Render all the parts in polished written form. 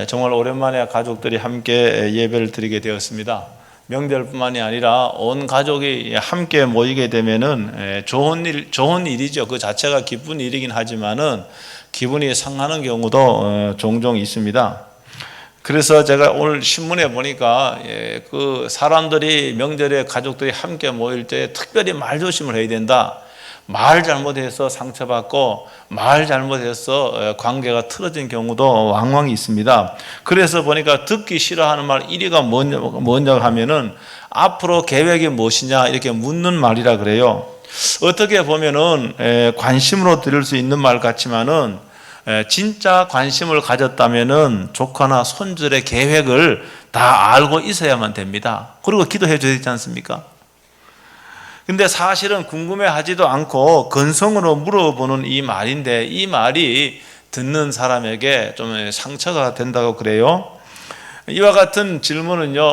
정말 오랜만에 가족들이 함께 예배를 드리게 되었습니다. 명절뿐만이 아니라 온 가족이 함께 모이게 되면은 좋은 일이죠. 그 자체가 기쁜 일이긴 하지만은 기분이 상하는 경우도 종종 있습니다. 그래서 제가 오늘 신문에 보니까 그 사람들이 명절에 가족들이 함께 모일 때 특별히 말조심을 해야 된다. 말 잘못해서 상처받고 말 잘못해서 관계가 틀어진 경우도 왕왕 있습니다. 그래서 보니까 듣기 싫어하는 말 1위가 뭐냐 하면은 앞으로 계획이 무엇이냐 이렇게 묻는 말이라 그래요. 어떻게 보면은 관심으로 들을 수 있는 말 같지만은 진짜 관심을 가졌다면은 조카나 손주의 계획을 다 알고 있어야만 됩니다. 그리고 기도해 줘야 되지 않습니까? 근데 사실은 궁금해하지도 않고 건성으로 물어보는 이 말인데 이 말이 듣는 사람에게 좀 상처가 된다고 그래요. 이와 같은 질문은요,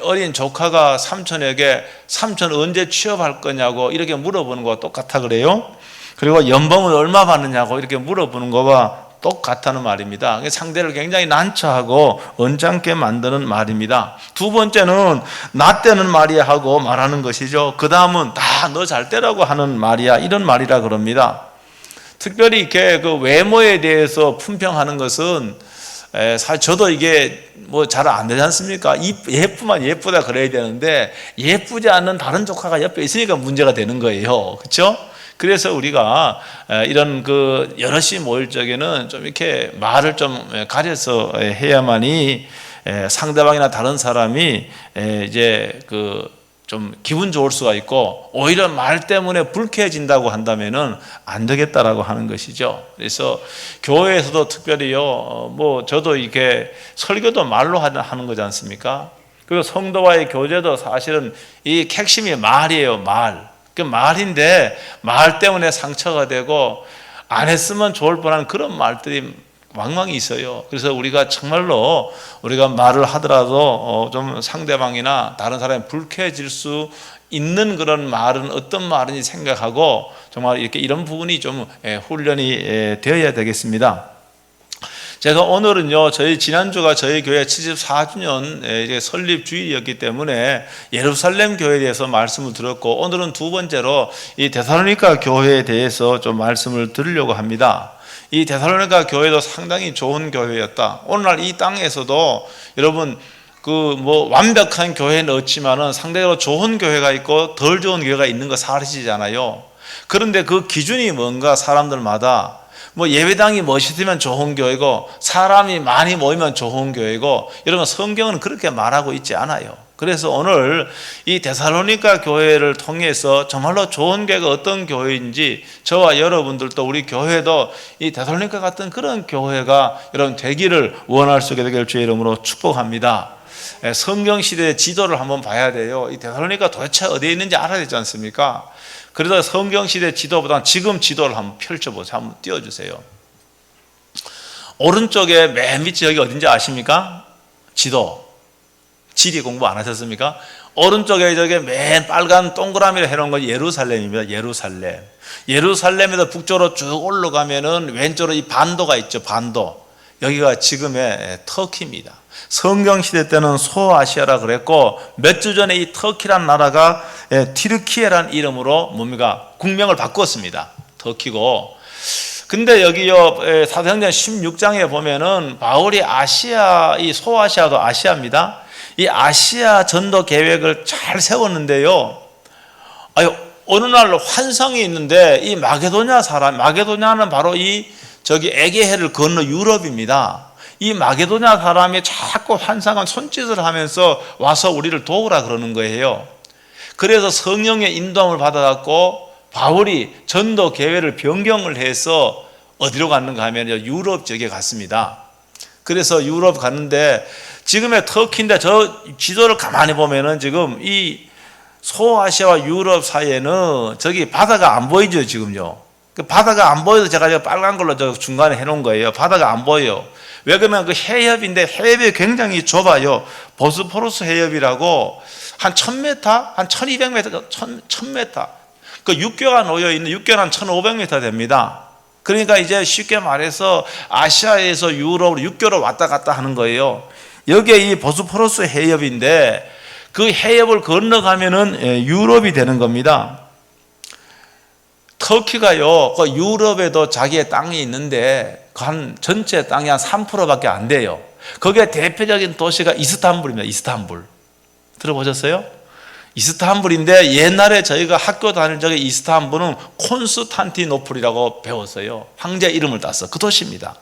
어린 조카가 삼촌에게 삼촌 언제 취업할 거냐고 이렇게 물어보는 거와 똑같아 그래요. 그리고 연봉을 얼마 받느냐고 이렇게 물어보는 거와 똑같다는 말입니다. 상대를 굉장히 난처하고 언짢게 만드는 말입니다. 두 번째는 나 때는 말이야 하고 말하는 것이죠. 그 다음은 다 너 잘 때라고 하는 말이야 이런 말이라 그럽니다. 특별히 이렇게 그 외모에 대해서 품평하는 것은 사실 저도 이게 뭐 잘 안 되지 않습니까? 예쁘면 예쁘다 그래야 되는데 예쁘지 않는 다른 조카가 옆에 있으니까 문제가 되는 거예요. 그렇죠? 그래서 우리가 이런 그 여럿이 모일 적에는 좀 이렇게 말을 좀 가려서 해야만이 상대방이나 다른 사람이 이제 그 좀 기분 좋을 수가 있고 오히려 말 때문에 불쾌해진다고 한다면은 안 되겠다라고 하는 것이죠. 그래서 교회에서도 특별히요, 뭐 저도 이렇게 설교도 말로 하는 거지 않습니까? 그리고 성도와의 교제도 사실은 이 핵심이 말이에요, 말. 그 말인데 말 때문에 상처가 되고 안 했으면 좋을 뻔한 그런 말들이 왕왕 있어요. 그래서 우리가 정말로 우리가 말을 하더라도 좀 상대방이나 다른 사람이 불쾌해질 수 있는 그런 말은 어떤 말인지 생각하고 정말 이렇게 이런 부분이 좀 훈련이 되어야 되겠습니다. 제가 오늘은요, 지난주가 저희 교회 74주년 설립 주일이었기 때문에 예루살렘 교회에 대해서 말씀을 드렸고, 오늘은 두 번째로 이 데살로니가 교회에 대해서 좀 말씀을 드리려고 합니다. 이 데살로니가 교회도 상당히 좋은 교회였다. 오늘날 이 땅에서도 여러분 완벽한 교회는 없지만은 상대적으로 좋은 교회가 있고 덜 좋은 교회가 있는 거 사실이잖아요. 그런데 그 기준이 뭔가 사람들마다 예배당이 멋있으면 좋은 교회고 사람이 많이 모이면 좋은 교회고 여러분 성경은 그렇게 말하고 있지 않아요. 그래서 오늘 이 데살로니가 교회를 통해서 정말로 좋은 교회가 어떤 교회인지 저와 여러분들도 우리 교회도 이 데살로니가 같은 그런 교회가 여러분 되기를 원할 수 있게 되길 주의 이름으로 축복합니다. 성경시대의 지도를 한번 봐야 돼요. 이 데살로니가 도대체 어디에 있는지 알아야 되지 않습니까? 그래서 성경시대 지도보다는 지금 지도를 한번 펼쳐보세요. 한번 띄워주세요. 오른쪽에 맨 밑이 여기 어딘지 아십니까? 지도. 지리 공부 안 하셨습니까? 오른쪽에 저게 맨 빨간 동그라미로 해놓은 건 예루살렘입니다. 예루살렘. 예루살렘에서 북쪽으로 쭉 올라가면은 왼쪽으로 이 반도가 있죠. 반도. 여기가 지금의 터키입니다. 성경시대 때는 소아시아라 그랬고 몇 주 전에 이 터키란 나라가 티르키예라는 이름으로 뭡니까? 국명을 바꿨습니다. 터키고. 근데 여기요 사도행전 16장에 보면은 바울이 이 소아시아도 아시아입니다. 이 아시아 전도 계획을 잘 세웠는데요. 어느 날 환상이 있는데 이 마게도냐는 바로 에게해를 건너 유럽입니다. 이 마게도냐 사람이 자꾸 환상한 손짓을 하면서 와서 우리를 도우라 그러는 거예요. 그래서 성령의 인도함을 받아갖고 바울이 전도 계획을 변경을 해서 어디로 갔는가 하면 유럽 지역에 갔습니다. 그래서 유럽 갔는데 지금의 터키인데 저 지도를 가만히 보면은 지금 이 소아시아와 유럽 사이에는 저기 바다가 안 보이죠, 지금요. 그 바다가 안 보여서 제가 빨간 걸로 저 중간에 해놓은 거예요. 바다가 안 보여요. 왜 그러면 그 해협인데 해협이 굉장히 좁아요. 보스포러스 해협이라고 한 1000m, 한 1200m, 1000m. 그 육교가 놓여 있는 육교는 한 1500m 됩니다. 그러니까 이제 쉽게 말해서 아시아에서 유럽으로 육교로 왔다 갔다 하는 거예요. 여기에 이 보스포러스 해협인데 그 해협을 건너가면은 유럽이 되는 겁니다. 터키가요, 그 유럽에도 자기의 땅이 있는데 한 전체 땅이 한 3%밖에 안 돼요. 거기에 대표적인 도시가 이스탄불입니다. 이스탄불. 들어보셨어요? 이스탄불인데 옛날에 저희가 학교 다닐 적에 이스탄불은 콘스탄티노플이라고 배웠어요. 황제 이름을 따서 그 도시입니다.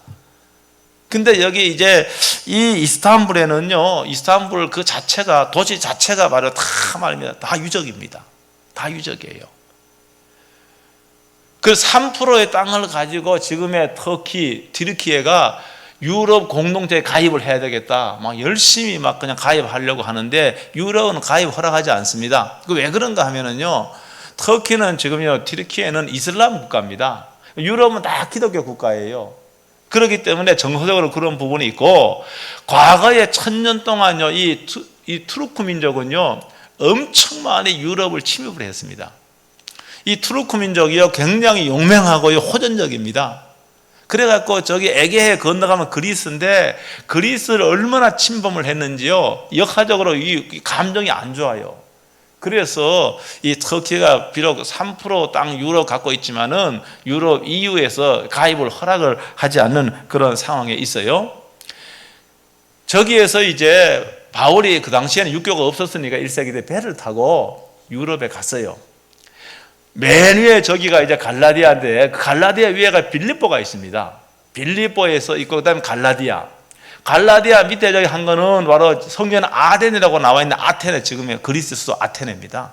근데 여기 이제 이 이스탄불에는요, 이스탄불 그 자체가, 도시 자체가 바로 다 말입니다. 다 유적입니다. 다 유적이에요. 그 3%의 땅을 가지고 지금의 터키, 튀르키예가 유럽 공동체에 가입을 해야 되겠다. 막 열심히 막 그냥 가입하려고 하는데 유럽은 가입 허락하지 않습니다. 그 왜 그런가 하면은요, 터키는 지금요, 튀르키예는 이슬람 국가입니다. 유럽은 다 기독교 국가예요. 그렇기 때문에 정서적으로 그런 부분이 있고, 과거에 1000년 동안요, 이 투르크 민족은요, 엄청 많이 유럽을 침입을 했습니다. 이 투르크 민족이요, 굉장히 용맹하고 호전적입니다. 그래갖고 저기 에게해 건너가면 그리스인데 그리스를 얼마나 침범을 했는지요, 역사적으로 이 감정이 안 좋아요. 그래서 이 터키가 비록 3% 땅 유럽 갖고 있지만은 유럽 EU에서 가입을 허락을 하지 않는 그런 상황에 있어요. 저기에서 이제 바울이 그 당시에는 육교가 없었으니까 1세기 때 배를 타고 유럽에 갔어요. 맨 위에 저기가 이제 갈라디아인데 그 갈라디아 위에가 빌립보가 있습니다. 빌립보에서 있고 그다음에 갈라디아 밑에 저기 한 거는 바로 성경에는 아덴이라고 나와 있는 아테네, 지금의 그리스 수도 아테네입니다.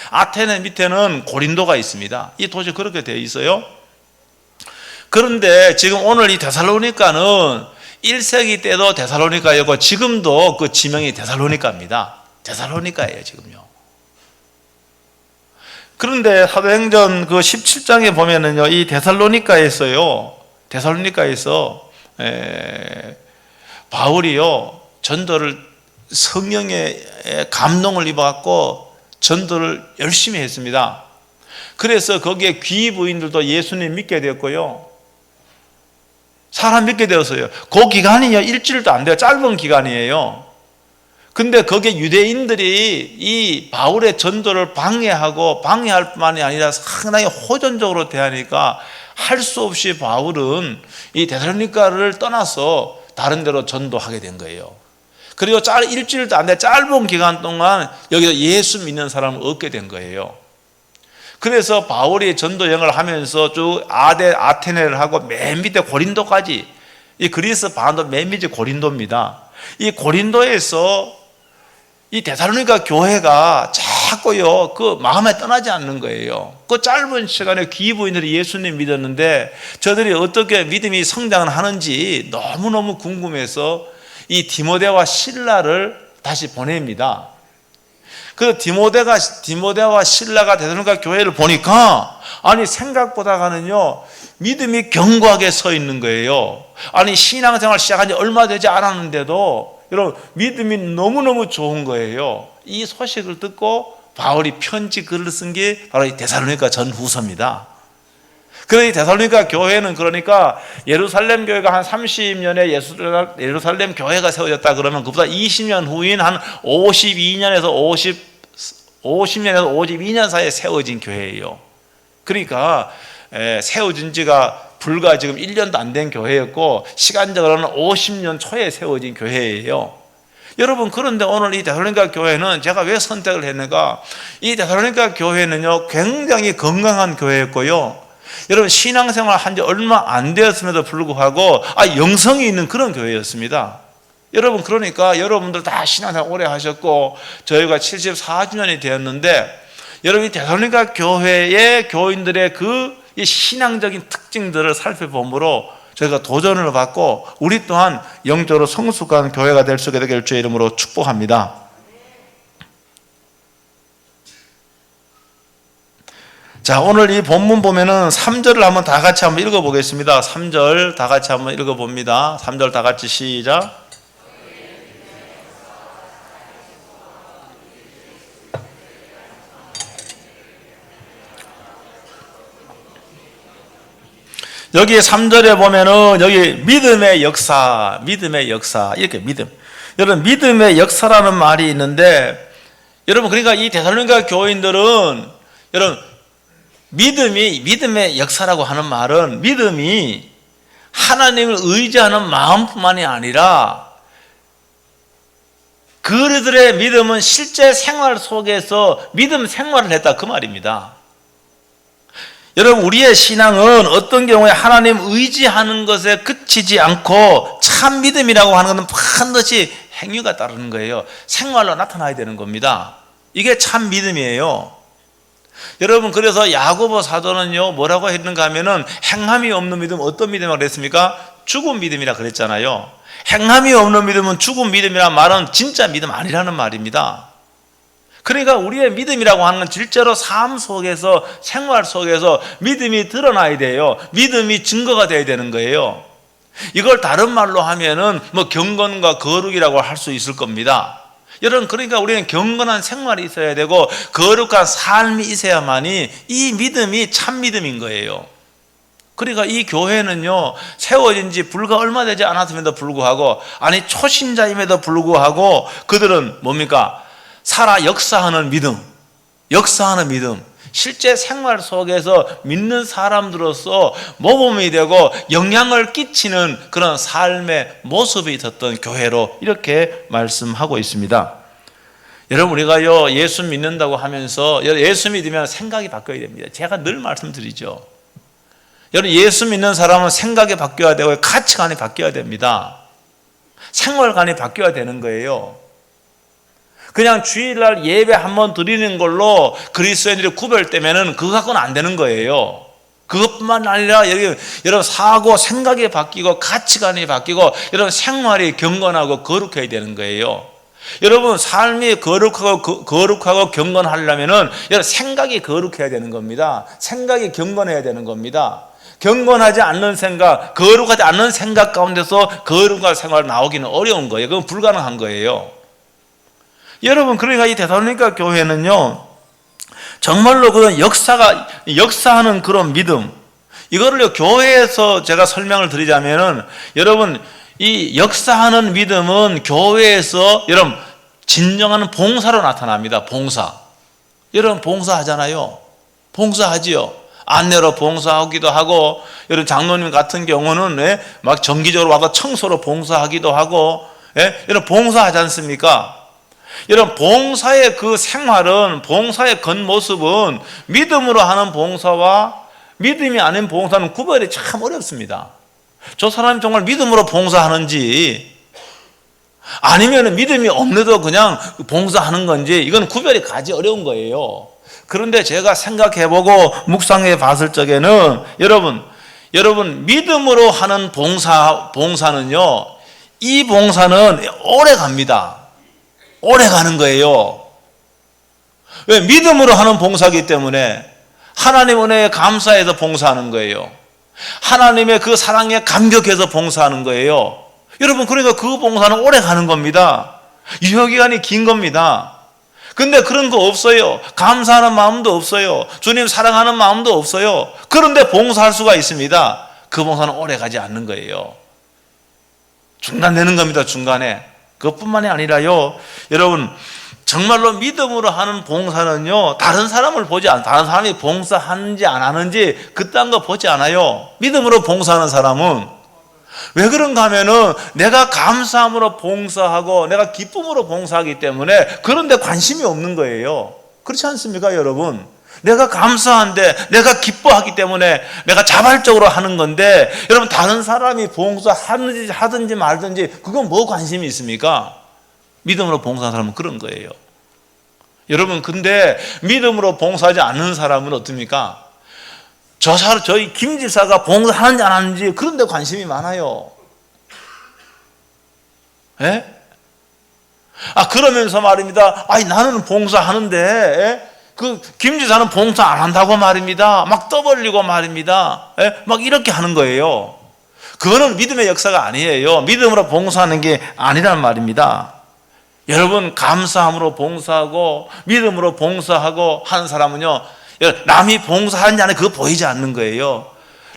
아테네 밑에는 고린도가 있습니다. 이 도시 그렇게 되어 있어요. 그런데 지금 오늘 이 데살로니가는 1세기 때도 데살로니가였고 지금도 그 지명이 데살로니가입니다. 데살로니가예요, 지금요. 그런데 사도행전 그 17장에 보면은요, 이 데살로니가에서 바울이요, 전도를 성령의 감동을 입어갖고 전도를 열심히 했습니다. 그래서 거기에 귀부인들도 예수님 믿게 되었고요, 사람 믿게 되었어요. 그 기간이요, 일주일도 안 돼요. 짧은 기간이에요. 근데 거기에 유대인들이 이 바울의 전도를 방해할 뿐만이 아니라 상당히 호전적으로 대하니까 할 수 없이 바울은 이 데살로니가를 떠나서 다른 데로 전도하게 된 거예요. 그리고 일주일도 안 돼 짧은 기간 동안 여기서 예수 믿는 사람을 얻게 된 거예요. 그래서 바울이 전도 여행을 하면서 쭉 아테네를 하고 맨 밑에 고린도까지, 이 그리스 반도 맨 밑이 고린도입니다. 이 고린도에서 이 데살로니가 교회가 자꾸요, 그 마음에 떠나지 않는 거예요. 그 짧은 시간에 귀부인들이 예수님 믿었는데 저들이 어떻게 믿음이 성장을 하는지 너무너무 궁금해서 이 디모데와 실라를 다시 보냅니다. 그 디모데와 실라가 데살로니가 교회를 보니까 아니 생각보다가는요, 믿음이 견고하게 서 있는 거예요. 아니 신앙생활 시작한 지 얼마 되지 않았는데도 여러분 믿음이 너무너무 좋은 거예요. 이 소식을 듣고 바울이 편지 글을 쓴 게 바로 이 데살로니가 전후서입니다. 그래서 이 데살로니가 교회는 그러니까 예루살렘 교회가 한 30년에 예루살렘 교회가 세워졌다 그러면 그보다 20년 후인 한 52년에서 52년 사이에 세워진 교회예요. 그러니까 세워진 지가 불과 지금 1년도 안 된 교회였고 시간적으로는 50년 초에 세워진 교회예요. 여러분, 그런데 오늘 이 데살로니가 교회는 제가 왜 선택을 했는가? 이 데살로니가 교회는요, 굉장히 건강한 교회였고요, 여러분 신앙생활 한 지 얼마 안 되었음에도 불구하고 영성이 있는 그런 교회였습니다. 여러분, 그러니까 여러분들 다 신앙생활 오래 하셨고 저희가 74주년이 되었는데 여러분 이 데살로니가 교회의 교인들의 이 신앙적인 특징들을 살펴보므로 저희가 도전을 받고 우리 또한 영적으로 성숙한 교회가 될 수 있게 되길 주의 이름으로 축복합니다. 자, 오늘 이 본문 보면은 3절을 한번 다 같이 한번 읽어보겠습니다. 3절 다 같이 한번 읽어봅니다. 3절 다 같이 시작. 여기 3절에 보면은 여기 믿음의 역사 이렇게 믿음. 여러분 믿음의 역사라는 말이 있는데 여러분 그러니까 이 데살로니가 교인들은 여러분 믿음의 역사라고 하는 말은 믿음이 하나님을 의지하는 마음뿐만이 아니라 그들의 믿음은 실제 생활 속에서 믿음 생활을 했다 그 말입니다. 여러분 우리의 신앙은 어떤 경우에 하나님 의지하는 것에 그치지 않고 참 믿음이라고 하는 것은 반드시 행위가 따르는 거예요. 생활로 나타나야 되는 겁니다. 이게 참 믿음이에요. 여러분 그래서 야고보 사도는요 뭐라고 했는가 하면은 행함이 없는 믿음 어떤 믿음이라고 그랬습니까? 죽은 믿음이라 그랬잖아요. 행함이 없는 믿음은 죽은 믿음이란 말은 진짜 믿음 아니라는 말입니다. 그러니까 우리의 믿음이라고 하는 건 실제로 삶 속에서 생활 속에서 믿음이 드러나야 돼요. 믿음이 증거가 돼야 되는 거예요. 이걸 다른 말로 하면은 뭐 경건과 거룩이라고 할 수 있을 겁니다. 여러분 그러니까 우리는 경건한 생활이 있어야 되고 거룩한 삶이 있어야만이 이 믿음이 참 믿음인 거예요. 그러니까 이 교회는요 세워진 지 불과 얼마 되지 않았음에도 불구하고 아니 초신자임에도 불구하고 그들은 뭡니까? 살아 역사하는 믿음 실제 생활 속에서 믿는 사람들로서 모범이 되고 영향을 끼치는 그런 삶의 모습이 있었던 교회로 이렇게 말씀하고 있습니다. 여러분 우리가요 예수 믿는다고 하면서 예수 믿으면 생각이 바뀌어야 됩니다. 제가 늘 말씀드리죠. 여러분 예수 믿는 사람은 생각이 바뀌어야 되고 가치관이 바뀌어야 됩니다. 생활관이 바뀌어야 되는 거예요. 그냥 주일날 예배 한번 드리는 걸로 그리스도인들이 구별되면은 그거 갖고는 안 되는 거예요. 그것뿐만 아니라 여러분 사고 생각이 바뀌고 가치관이 바뀌고 여러분 생활이 경건하고 거룩해야 되는 거예요. 여러분 삶이 거룩하고 경건하려면은 여러분 생각이 거룩해야 되는 겁니다. 생각이 경건해야 되는 겁니다. 경건하지 않는 생각, 거룩하지 않는 생각 가운데서 거룩한 생활 나오기는 어려운 거예요. 그건 불가능한 거예요. 여러분 그러니까 이 데살로니가 교회는요 정말로 그런 역사하는 그런 믿음 이거를 교회에서 제가 설명을 드리자면은 여러분 이 역사하는 믿음은 교회에서 여러분 진정한 봉사로 나타납니다. 봉사. 여러분 봉사하잖아요. 봉사하지요. 안내로 봉사하기도 하고 여러분 장로님 같은 경우는 막 정기적으로 와서 청소로 봉사하기도 하고 여러분 봉사하지 않습니까? 여러분 봉사의 그 생활은 봉사의 겉모습은 믿음으로 하는 봉사와 믿음이 아닌 봉사는 구별이 참 어렵습니다. 저 사람이 정말 믿음으로 봉사하는지 아니면 믿음이 없는데도 그냥 봉사하는 건지 이건 구별이 가지 어려운 거예요. 그런데 제가 생각해보고 묵상해 봤을 적에는 여러분 믿음으로 하는 봉사는요 이 봉사는 오래 갑니다. 오래 가는 거예요. 왜? 믿음으로 하는 봉사이기 때문에 하나님 은혜에 감사해서 봉사하는 거예요. 하나님의 그 사랑에 감격해서 봉사하는 거예요. 여러분 그러니까 그 봉사는 오래 가는 겁니다. 유효기간이 긴 겁니다. 근데 그런 거 없어요. 감사하는 마음도 없어요. 주님 사랑하는 마음도 없어요. 그런데 봉사할 수가 있습니다. 그 봉사는 오래 가지 않는 거예요. 중단되는 겁니다. 중간에. 그것뿐만이 아니라요 여러분 정말로 믿음으로 하는 봉사는요 다른 사람을 보지 않아요. 다른 사람이 봉사하는지 안 하는지 그딴 거 보지 않아요. 믿음으로 봉사하는 사람은 왜 그런가 하면은 내가 감사함으로 봉사하고 내가 기쁨으로 봉사하기 때문에 그런데 관심이 없는 거예요. 그렇지 않습니까 여러분? 내가 감사한데 내가 기뻐하기 때문에 내가 자발적으로 하는 건데 여러분 다른 사람이 봉사하든지 말든지 그건 뭐 관심이 있습니까? 믿음으로 봉사하는 사람은 그런 거예요. 여러분 근데 믿음으로 봉사하지 않는 사람은 어떻습니까? 저희 김 집사가 봉사하는지 안 하는지 그런 데 관심이 많아요. 예? 그러면서 말입니다. 나는 봉사하는데 그 김지사는 봉사 안 한다고 말입니다. 막 떠벌리고 말입니다. 막 이렇게 하는 거예요. 그거는 믿음의 역사가 아니에요. 믿음으로 봉사하는 게 아니란 말입니다. 여러분 감사함으로 봉사하고 믿음으로 봉사하고 하는 사람은요 남이 봉사하는지 안 해 그거 보이지 않는 거예요.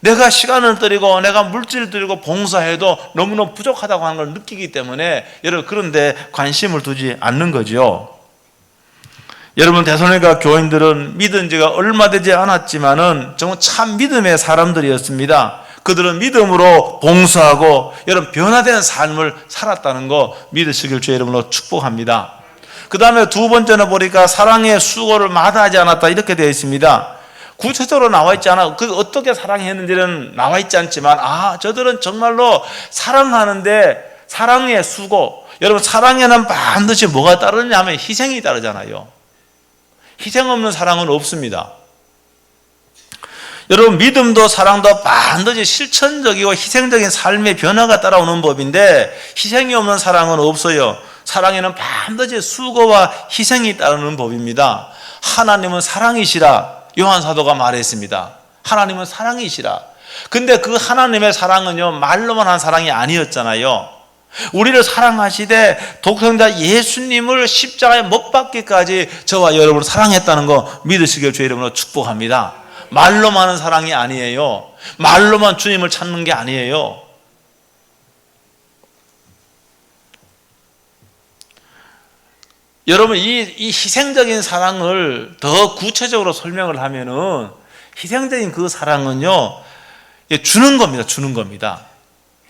내가 시간을 들이고 내가 물질을 들이고 봉사해도 너무너무 부족하다고 하는 걸 느끼기 때문에 여러분 그런데 관심을 두지 않는 거죠. 여러분 데살로니가 교인들은 믿은 지가 얼마 되지 않았지만은 정말 참 믿음의 사람들이었습니다. 그들은 믿음으로 봉사하고 여러분 변화된 삶을 살았다는 거 믿으시길 주의 이름으로 축복합니다. 그 다음에 두 번째는 보니까 사랑의 수고를 마다하지 않았다 이렇게 되어 있습니다. 구체적으로 나와 있지 않아. 그 어떻게 사랑했는지는 나와 있지 않지만 저들은 정말로 사랑하는데 사랑의 수고. 여러분 사랑에는 반드시 뭐가 따르느냐 하면 희생이 따르잖아요. 희생 없는 사랑은 없습니다. 여러분 믿음도 사랑도 반드시 실천적이고 희생적인 삶의 변화가 따라오는 법인데 희생이 없는 사랑은 없어요. 사랑에는 반드시 수고와 희생이 따르는 법입니다. 하나님은 사랑이시라 요한 사도가 말했습니다. 하나님은 사랑이시라. 근데 그 하나님의 사랑은요 말로만 한 사랑이 아니었잖아요. 우리를 사랑하시되 독생자 예수님을 십자가에 못 박기까지 저와 여러분을 사랑했다는 거 믿으시길 주의 이름으로 축복합니다. 말로만 하는 사랑이 아니에요. 말로만 주님을 찾는 게 아니에요. 여러분 이 희생적인 사랑을 더 구체적으로 설명을 하면은 희생적인 그 사랑은요 주는 겁니다. 주는 겁니다.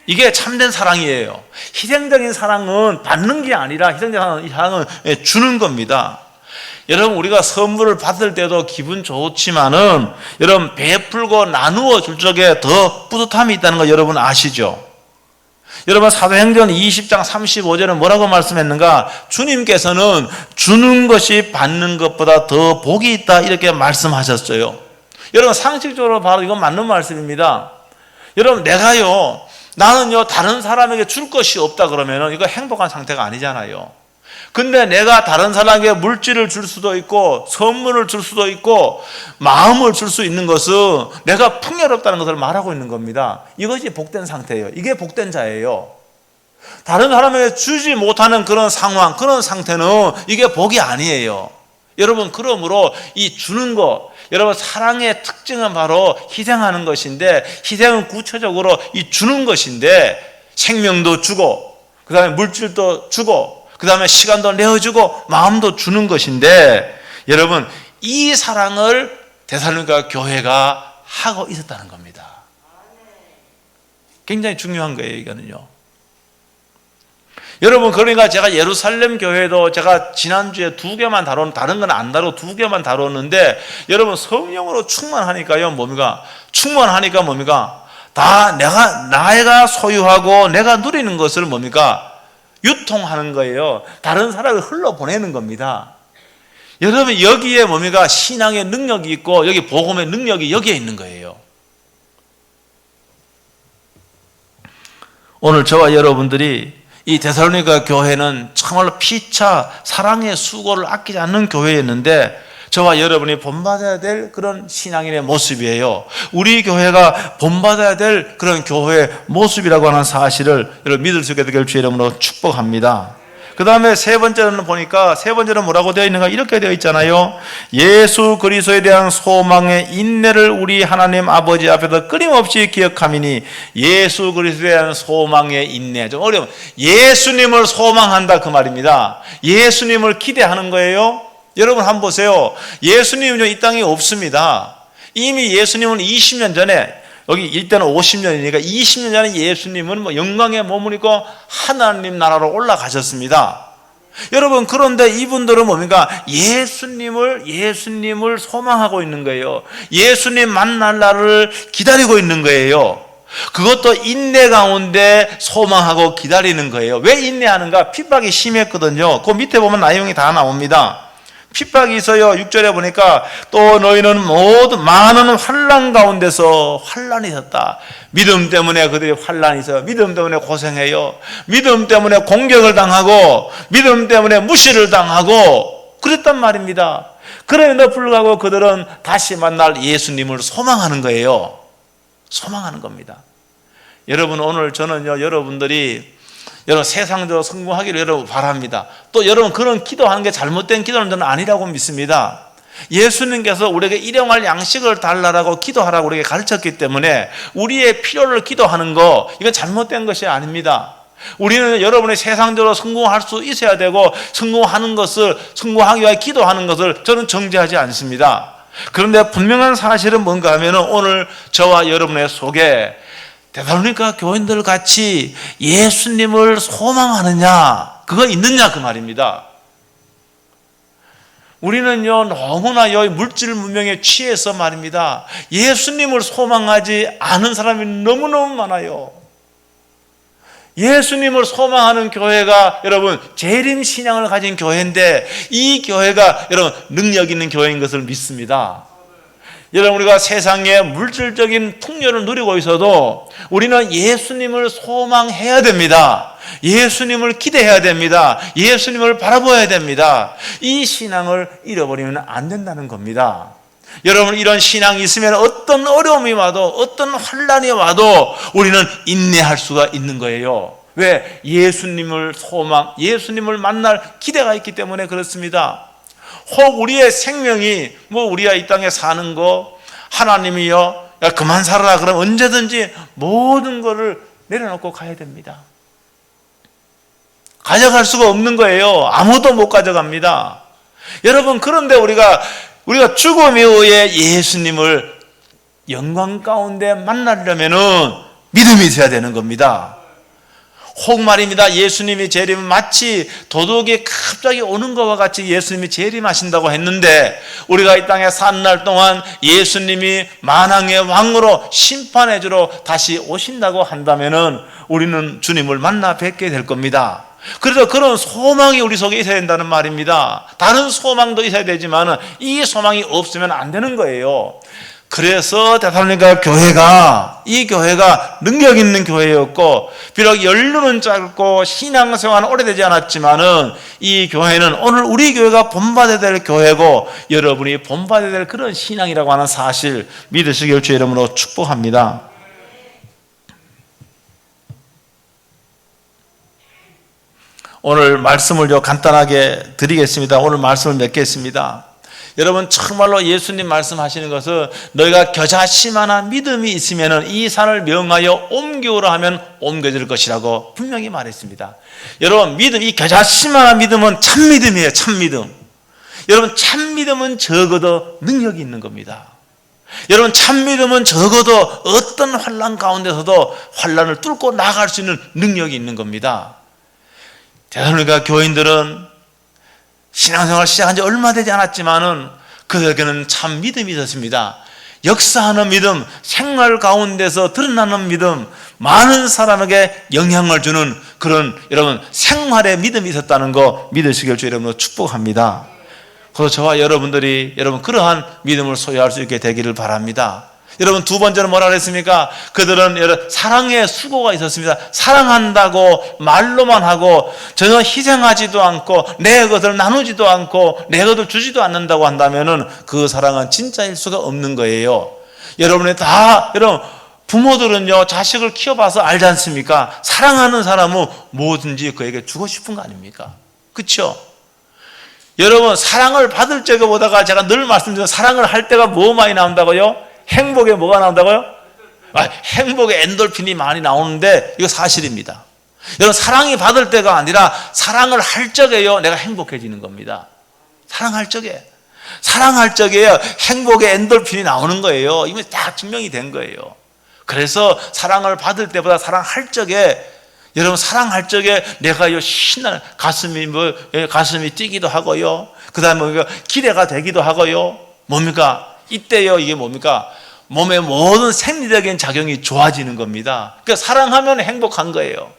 이게 참된 사랑이에요. 희생적인 사랑은 받는 게 아니라 희생적인 사랑은 주는 겁니다. 여러분 우리가 선물을 받을 때도 기분 좋지만은 여러분 베풀고 나누어 줄 적에 더 뿌듯함이 있다는 거 여러분 아시죠? 여러분 사도행전 20장 35절은 뭐라고 말씀했는가? 주님께서는 주는 것이 받는 것보다 더 복이 있다 이렇게 말씀하셨어요. 여러분 상식적으로 바로 이건 맞는 말씀입니다. 여러분 나는요 다른 사람에게 줄 것이 없다 그러면은 이거 행복한 상태가 아니잖아요. 근데 내가 다른 사람에게 물질을 줄 수도 있고 선물을 줄 수도 있고 마음을 줄 수 있는 것은 내가 풍요롭다는 것을 말하고 있는 겁니다. 이것이 복된 상태예요. 이게 복된 자예요. 다른 사람에게 주지 못하는 그런 상황, 그런 상태는 이게 복이 아니에요. 여러분 그러므로 이 주는 것, 여러분 사랑의 특징은 바로 희생하는 것인데 희생은 구체적으로 이 주는 것인데 생명도 주고 그 다음에 물질도 주고 그 다음에 시간도 내어주고 마음도 주는 것인데 여러분 이 사랑을 데살로니가 교회가 하고 있었다는 겁니다. 굉장히 중요한 거예요 이거는요. 여러분 그러니까 제가 예루살렘 교회도 제가 지난주에 2개만 다뤘는데 다른 건 안 다루고 2개만 다뤘는데 여러분 성령으로 충만하니까요 뭡니까? 충만하니까 뭡니까? 다 내가 소유하고 내가 누리는 것을 뭡니까? 유통하는 거예요. 다른 사람을 흘러보내는 겁니다. 여러분 여기에 뭡니까? 신앙의 능력이 있고 여기 복음의 능력이 여기에 있는 거예요. 오늘 저와 여러분들이 이 데살로니가 교회는 정말로 피차 사랑의 수고를 아끼지 않는 교회였는데 저와 여러분이 본받아야 될 그런 신앙인의 모습이에요. 우리 교회가 본받아야 될 그런 교회의 모습이라고 하는 사실을 여러분 믿을 수 있게 되길 주의 이름으로 축복합니다. 그 다음에 세 번째는 보니까 세 번째는 뭐라고 되어 있는가? 이렇게 되어 있잖아요. 예수 그리스도에 대한 소망의 인내를 우리 하나님 아버지 앞에서 끊임없이 기억함이니 예수 그리스도에 대한 소망의 인내. 좀 어려운 예수님을 소망한다 그 말입니다. 예수님을 기대하는 거예요. 여러분 한번 보세요. 예수님은 이 땅에 없습니다. 이미 예수님은 20년 전에 여기 일단은 50년이니까 20년 전에 예수님은 영광의 몸을 입고 하나님 나라로 올라가셨습니다. 여러분 그런데 이분들은 뭡니까? 예수님을 소망하고 있는 거예요. 예수님 만날 날을 기다리고 있는 거예요. 그것도 인내 가운데 소망하고 기다리는 거예요. 왜 인내하는가? 핍박이 심했거든요. 그 밑에 보면 내용이 다 나옵니다. 핍박이 있어요. 6절에 보니까 또 너희는 모두 많은 환난 가운데서 환난이 있었다. 믿음 때문에 그들이 환난이 있어요. 믿음 때문에 고생해요. 믿음 때문에 공격을 당하고 믿음 때문에 무시를 당하고 그랬단 말입니다. 그럼에도 불구하고 그들은 다시 만날 예수님을 소망하는 거예요. 소망하는 겁니다. 여러분 오늘 저는요 여러분들이 여러분 세상적으로 성공하기를 여러분 바랍니다. 또 여러분 그런 기도하는 게 잘못된 기도는 저는 아니라고 믿습니다. 예수님께서 우리에게 일용할 양식을 달라고 기도하라고 우리에게 가르쳤기 때문에 우리의 필요를 기도하는 거, 이건 잘못된 것이 아닙니다. 우리는 여러분이 세상적으로 성공할 수 있어야 되고 성공하기 위해 기도하는 것을 저는 정죄하지 않습니다. 그런데 분명한 사실은 뭔가 하면은 오늘 저와 여러분의 속에 데살로니가 교인들 같이 예수님을 소망하느냐, 그거 있느냐 그 말입니다. 우리는요 너무나요 물질 문명에 취해서 말입니다, 예수님을 소망하지 않은 사람이 너무너무 많아요. 예수님을 소망하는 교회가 여러분 재림 신앙을 가진 교회인데, 이 교회가 여러분 능력 있는 교회인 것을 믿습니다. 여러분, 우리가 세상에 물질적인 풍요를 누리고 있어도 우리는 예수님을 소망해야 됩니다. 예수님을 기대해야 됩니다. 예수님을 바라봐야 됩니다. 이 신앙을 잃어버리면 안 된다는 겁니다. 여러분, 이런 신앙이 있으면 어떤 어려움이 와도 어떤 환난이 와도 우리는 인내할 수가 있는 거예요. 왜? 예수님을 만날 기대가 있기 때문에 그렇습니다. 혹 우리의 생명이 우리가 이 땅에 사는 거 하나님이요 야 그만 살아라 그러면 언제든지 모든 것을 내려놓고 가야 됩니다. 가져갈 수가 없는 거예요. 아무도 못 가져갑니다. 여러분, 그런데 우리가 죽음 이후에 예수님을 영광 가운데 만나려면은 믿음이 있어야 되는 겁니다. 혹 말입니다, 예수님이 재림은 마치 도둑이 갑자기 오는 것과 같이 예수님이 재림하신다고 했는데, 우리가 이 땅에 산 날 동안 예수님이 만왕의 왕으로 심판해 주러 다시 오신다고 한다면은 우리는 주님을 만나 뵙게 될 겁니다. 그래서 그런 소망이 우리 속에 있어야 된다는 말입니다. 다른 소망도 있어야 되지만 이 소망이 없으면 안 되는 거예요. 그래서 데살로니가 이 교회가 능력 있는 교회였고, 비록 연륜은 짧고 신앙생활은 오래되지 않았지만은 이 교회는 오늘 우리 교회가 본받아야 될 교회고 여러분이 본받아야 될 그런 신앙이라고 하는 사실 믿으시길 주의 이름으로 축복합니다. 오늘 말씀을 간단하게 드리겠습니다. 오늘 말씀을 맺겠습니다. 여러분, 정말로 예수님 말씀하시는 것은 너희가 겨자씨만한 믿음이 있으면 이 산을 명하여 옮겨오라 하면 옮겨질 것이라고 분명히 말했습니다. 여러분, 이 겨자씨만한 믿음은 참믿음이에요. 참믿음. 여러분, 참믿음은 적어도 능력이 있는 겁니다. 여러분, 참믿음은 적어도 어떤 환난 가운데서도 환난을 뚫고 나갈 수 있는 능력이 있는 겁니다. 데살로니가 교인들은 신앙생활 시작한 지 얼마 되지 않았지만은 그들에게는 참 믿음이 있었습니다. 역사하는 믿음, 생활 가운데서 드러나는 믿음, 많은 사람에게 영향을 주는 그런 여러분 생활의 믿음이 있었다는 거 믿으시길 주의 이름으로 축복합니다. 그래서 저와 여러분들이 그러한 믿음을 소유할 수 있게 되기를 바랍니다. 여러분, 두 번째는 뭐라 그랬습니까? 그들은 사랑의 수고가 있었습니다. 사랑한다고 말로만 하고 전혀 희생하지도 않고 내 것을 나누지도 않고 내 것을 주지도 않는다고 한다면은 그 사랑은 진짜일 수가 없는 거예요. 여러분 부모들은요 자식을 키워봐서 알지 않습니까? 사랑하는 사람은 뭐든지 그에게 주고 싶은 거 아닙니까? 그렇죠? 여러분, 사랑을 받을 적보다가 제가 늘 말씀드리는 사랑을 할 때가 뭐 많이 나온다고요? 행복에 뭐가 나온다고요? 행복에 엔돌핀이 많이 나오는데 이거 사실입니다. 여러분, 사랑이 받을 때가 아니라 사랑을 할 적에요 내가 행복해지는 겁니다. 사랑할 적에 행복의 엔돌핀이 나오는 거예요. 이거 다 증명이 된 거예요. 그래서 사랑을 받을 때보다 사랑할 적에, 여러분 사랑할 적에 내가 신나는 가슴이 뛰기도 하고요. 그 다음에 기대가 되기도 하고요. 뭡니까? 이때요 이게 뭡니까? 몸의 모든 생리적인 작용이 좋아지는 겁니다. 그러니까 사랑하면 행복한 거예요.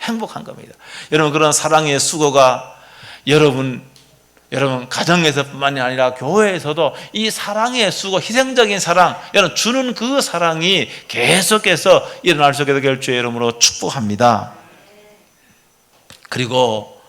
행복한 겁니다. 여러분, 그런 사랑의 수고가 여러분 가정에서뿐만이 아니라 교회에서도 이 사랑의 수고, 희생적인 사랑, 여러분 주는 그 사랑이 계속해서 일어날 수 있게 되길 주의 이름으로 축복합니다. 그리고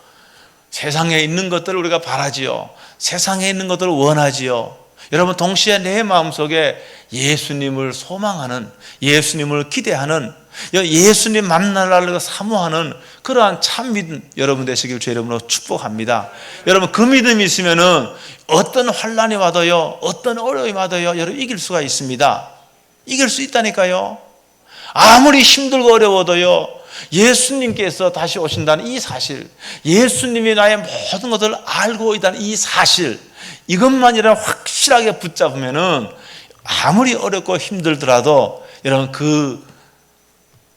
세상에 있는 것들을 우리가 바라지요. 세상에 있는 것들을 원하지요. 여러분, 동시에 내 마음속에 예수님을 소망하는, 예수님을 기대하는 예수님 만날 날을 사모하는 그러한 참 믿음 여러분 되시길 주 이름으로 축복합니다. 여러분 그 믿음이 있으면은 어떤 환난이 와도요, 어떤 어려움이 와도요, 여러분 이길 수가 있습니다. 이길 수 있다니까요. 아무리 힘들고 어려워도요, 예수님께서 다시 오신다는 이 사실, 예수님이 나의 모든 것을 알고 있다는 이 사실, 이것만이라도 확실하게 붙잡으면은 아무리 어렵고 힘들더라도 여러분 그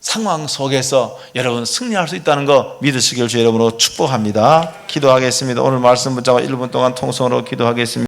상황 속에서 여러분 승리할 수 있다는 거 믿으시길 주 이름으로 축복합니다. 기도하겠습니다. 오늘 말씀 붙잡아 1분 동안 통성으로 기도하겠습니다.